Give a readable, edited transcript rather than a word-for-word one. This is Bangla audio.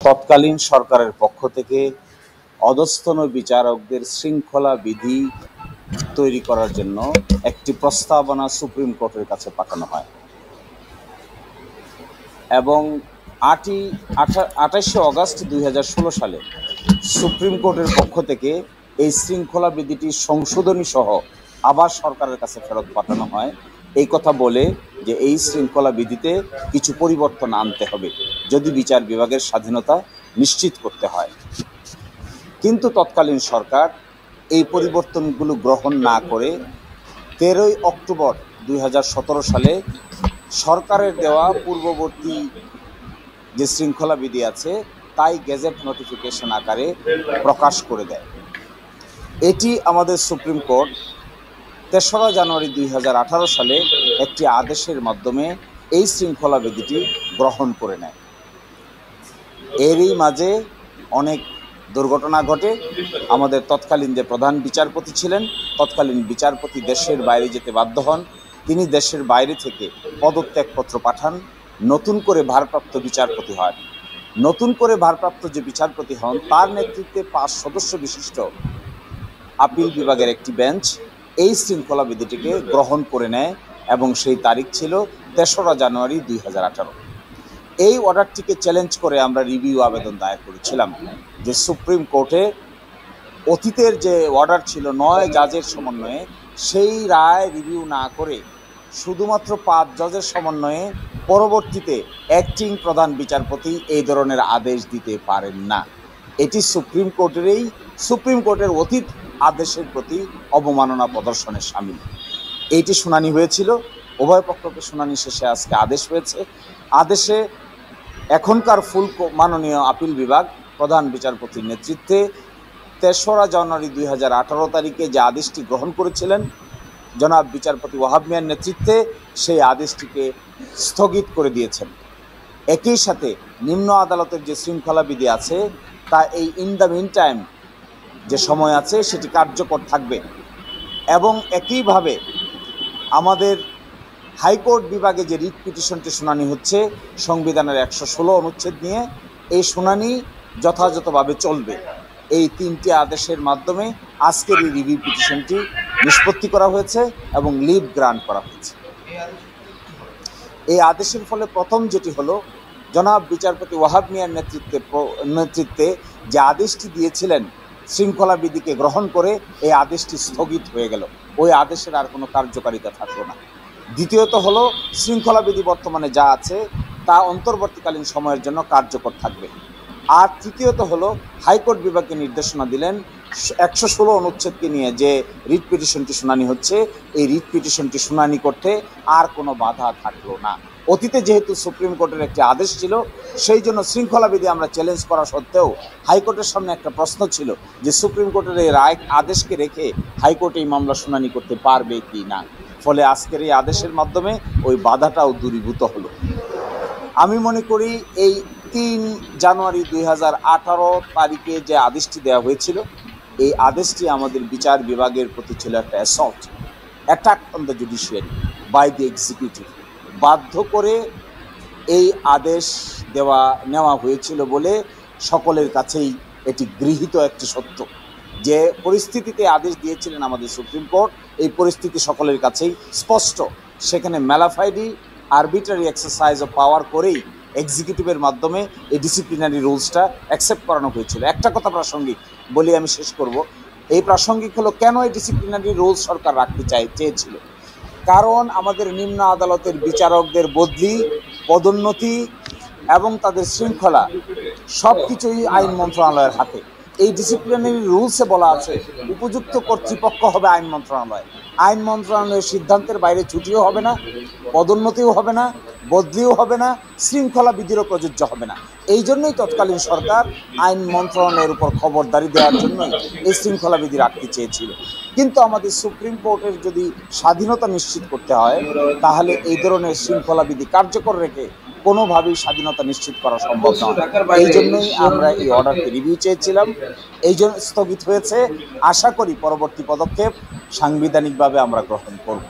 তৎকালীন সরকারের পক্ষ থেকে অধস্তন বিচারকদের শৃঙ্খলা বিধি তৈরি করার জন্য একটি প্রস্তাবনা সুপ্রিম কোর্টের কাছে পাঠানো হয় এবং 28শে অগাস্ট 2016 সালে সুপ্রিম কোর্টের পক্ষ থেকে এই শৃঙ্খলা বিধিটি সংশোধনী সহ আবার সরকারের কাছে ফেরত পাঠানো হয়, এই কথা বলে যে এই শৃঙ্খলা বিধিতে কিছু পরিবর্তন আনতে হবে যদি বিচার বিভাগের স্বাধীনতা নিশ্চিত করতে হয়। কিন্তু তৎকালীন সরকার এই পরিবর্তনগুলো গ্রহণ না করে 13ই অক্টোবর 2017 সালে সরকারের দেওয়া পূর্ববর্তী যে শৃঙ্খলা বিধি আছে তাই গেজেট নোটিফিকেশন আকারে প্রকাশ করে দেয়। এটি আমাদের সুপ্রিম কোর্ট 3রা জানুয়ারি 2018 সালে একটি আদেশের মাধ্যমে এই শৃঙ্খলা বিধিটি গ্রহণ করে নেয়। এরই মাঝে অনেক দুর্ঘটনা ঘটে। আমাদের তৎকালীন যে প্রধান বিচারপতি ছিলেন, তৎকালীন বিচারপতি দেশের বাইরে যেতে বাধ্য হন। তিনি দেশের বাইরে থেকে পদত্যাগপত্র পাঠান, নতুন করে ভারপ্রাপ্ত বিচারপতি হন। নতুন করে ভারপ্রাপ্ত যে বিচারপতি হন তার নেতৃত্বে 5 সদস্য বিশিষ্ট আপিল বিভাগের একটি বেঞ্চ এই শৃঙ্খলা বিধিটিকে গ্রহণ করে নেয় এবং সেই তারিখ ছিল 3রা জানুয়ারি 2018। এই অর্ডারটিকে চ্যালেঞ্জ করে আমরা রিভিউ আবেদন দায়ের করেছিলাম যে সুপ্রিম কোর্টে অতীতের যে অর্ডার ছিল 9 জাজের সমন্বয়ে, সেই রায় রিভিউ না করে শুধুমাত্র 5 জজের সমন্বয়ে পরবর্তীতে অ্যাক্টিং প্রধান বিচারপতি এই ধরনের আদেশ দিতে পারেন না। এটি সুপ্রিম কোর্টের অতীত আদেশের প্রতি অবমাননা প্রদর্শনের শামিল। এইটি শুনানি হয়েছিল, উভয় পক্ষকে শুনানি শেষে আজকে আদেশ হয়েছে। আদেশে এখনকার মাননীয় আপিল বিভাগ প্রধান বিচারপতির নেতৃত্বে 3রা জানুয়ারি 2018 তারিখে যে আদেশটি গ্রহণ করেছিলেন জনাব বিচারপতি ওয়াহাব মিয়ার নেতৃত্বে, সেই আদেশটিকে স্থগিত করে দিয়েছেন। একই সাথে নিম্ন আদালতের যে শৃঙ্খলা বিধি আছে তা এই ইন দ্য মিন টাইম যে সময় আছে সেটি কার্যকর থাকবে এবং একইভাবে আমাদের হাইকোর্ট বিভাগে যে রিট পিটিশনটি শুনানি হচ্ছে সংবিধানের 116 অনুচ্ছেদ নিয়ে, এই শুনানি যথাযথভাবে চলবে। এই 3টি আদেশের মাধ্যমে আজকের এই রিভিউ পিটিশনটি নিষ্পত্তি করা হয়েছে এবং লিভ গ্রান্ট করা হয়েছে। এই আদেশের ফলে প্রথম যেটি হলো, জনাব বিচারপতি ওয়াহাব মিয়ার নেতৃত্বে যে আদেশটি দিয়েছিলেন শৃঙ্খলা বিধিকে গ্রহণ করে, এই আদেশটি স্থগিত হয়ে গেল, ওই আদেশের আর কোনো কার্যকারিতা থাকলো না। দ্বিতীয়ত হলো, শৃঙ্খলা বিধি বর্তমানে যা আছে তা অন্তর্বর্তীকালীন সময়ের জন্য কার্যকর থাকবে। আর তৃতীয়ত হলো, হাইকোর্ট বিভাগকে নির্দেশনা দিলেন 116 অনুচ্ছেদকে নিয়ে যে রিট পিটিশনটি শুনানি হচ্ছে, এই রিট পিটিশনটি শুনানি করতে আর কোনো বাধা থাকলো না। অতীতে যেহেতু সুপ্রিম কোর্টের একটি আদেশ ছিল, সেই জন্য শৃঙ্খলা বিধি আমরা চ্যালেঞ্জ করা সত্ত্বেও হাইকোর্টের সামনে একটা প্রশ্ন ছিল যে সুপ্রিম কোর্টের এই রায় আদেশকে রেখে হাইকোর্ট এই মামলা শুনানি করতে পারবে কি না। ফলে আজকের এই আদেশের মাধ্যমে ওই বাধাটাও দূরীভূত হলো। আমি মনে করি এই 3 জানুয়ারি 2018 তারিখে যে আদেশটি দেওয়া হয়েছিল, এই আদেশটি আমাদের বিচার বিভাগের প্রতি ছিল একটা assault, attack on the judiciary by the executive. বাধ্য করে এই আদেশ নেওয়া হয়েছিল বলে সকলের কাছেই এটি গৃহীত একটি সত্য। যে পরিস্থিতিতে আদেশ দিয়েছিলেন আমাদের সুপ্রিম কোর্ট, এই পরিস্থিতি সকলের কাছেই স্পষ্ট। সেখানে ম্যালাফাইডি আরবিট্রারি এক্সারসাইজ অফ পাওয়ার করেই এক্সিকিউটিভের মাধ্যমে এই ডিসিপ্লিনারি রুলসটা অ্যাকসেপ্ট করানো হয়েছিল। একটা কথা প্রাসঙ্গিক বলি, আমি শেষ করব। এই প্রাসঙ্গিক হলো, কেন এই ডিসিপ্লিনারি রুলস সরকার রাখতে চেয়েছিল? কারণ আমাদের নিম্ন আদালতের বিচারকদের বদলি, পদোন্নতি এবং তাদের শৃঙ্খলা সব কিছুই আইন মন্ত্রণালয়ের হাতে। এই ডিসিপ্লিনারি রুলসে বলা আছে উপযুক্ত কর্তৃপক্ষ হবে আইন মন্ত্রণালয়। আইন মন্ত্রণালয়ের সিদ্ধান্তের বাইরে ছুটিও হবে না, পদোন্নতিও হবে না, বদলিও হবে না, শৃঙ্খলা বিধিরও প্রযোজ্য হবে না। এই জন্যই তৎকালীন সরকার আইন মন্ত্রণালয়ের উপর খবরদারি দেওয়ার জন্যই এই শৃঙ্খলা বিধি রাখতে চেয়েছিল। কিন্তু আমাদের সুপ্রিম কোর্টের যদি স্বাধীনতা নিশ্চিত করতে হয়, তাহলে এই ধরনের শৃঙ্খলা বিধি কার্যকর রেখে কোনোভাবেই স্বাধীনতা নিশ্চিত করা সম্ভব নয়। এই জন্যই আমরা এই অর্ডারকে রিভিউ চেয়েছিলাম, এই জন্য স্থগিত হয়েছে। আশা করি পরবর্তী পদক্ষেপ সাংবিধানিকভাবে আমরা গ্রহণ করব।